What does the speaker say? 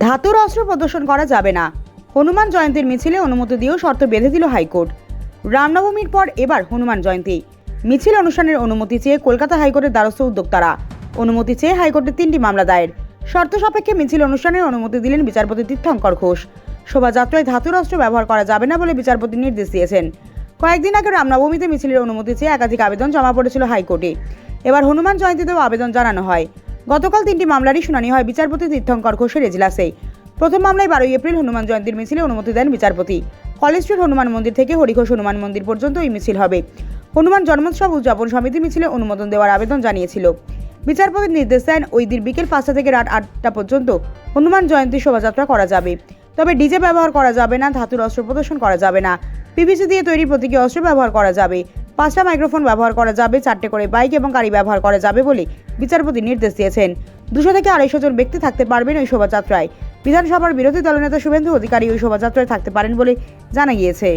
ধাতুর অস্ত্র প্রদর্শন করা যাবে না। হনুমান জয়ন্তীর মিছিলে অনুমতি দিয়েও শর্ত বেঁধে দিল হাইকোর্ট। রামনবমীর পর এবার হনুমান জয়ন্তী মিছিল অনুষ্ঠানের অনুমতি চেয়ে কলকাতা হাইকোর্টের দ্বারস্থ উদ্যোক্তারা। অনুমতি চেয়ে হাইকোর্টে 3টি মামলা দায়ের। শর্ত সাপেক্ষে মিছিল অনুষ্ঠানের অনুমতি দিলেন বিচারপতি তীর্থঙ্কর ঘোষ। শোভাযাত্রায় ধাতুর অস্ত্র ব্যবহার করা যাবে না বলে বিচারপতি নির্দেশ দিয়েছেন। কয়েকদিন আগে রামনবমীতে মিছিলের অনুমতি চেয়ে একাধিক আবেদন জমা পড়েছিল হাইকোর্টে। এবার হনুমান জয়ন্তীতেও আবেদন জানানো হয়। গতকাল 3টি মামলারই শুনানি হয় বিচারপতি তীর্থঙ্কর ঘোষের এজলাসে। প্রথম মামলায় 12 এপ্রিল হনুমান জয়ন্তীর মিছিলে অনুমতি দেন বিচারপতি। কলেজ স্ট্রিট হনুমান মন্দির থেকে হরিঘোষ হনুমান মন্দির পর্যন্ত এই মিছিল হবে। হনুমান জন্মোৎসব উদযাপন সমিতি মিছিলে অনুমোদন দেওয়ার আবেদন জানিয়েছিল। বিচারপতি নির্দেশ দেন ওই দিন বিকেল 5টা থেকে রাত 8টা পর্যন্ত হনুমান জয়ন্তী শোভাযাত্রা করা যাবে। তবে ডিজে ব্যবহার করা যাবে না, ধাতুর অস্ত্র প্রদর্শন করা যাবে না, পিভিসি দিয়ে তৈরি প্রতীকী অস্ত্র ব্যবহার করা যাবে, 5টা মাইক্রোফোন ব্যবহার করা যাবে, 4টে করে বাইক এবং গাড়ি ব্যবহার করা যাবে বলে বিচারপতি নির্দেশ দিয়েছেন। 200 থেকে 250 জন ব্যক্তি থাকতে পারবেন ওই শোভাযাত্রায়। বিধানসভার বিরোধী দলনেতা শুভেন্দু অধিকারী ওই শোভাযাত্রায় থাকতে পারেন বলে জানা গিয়েছে।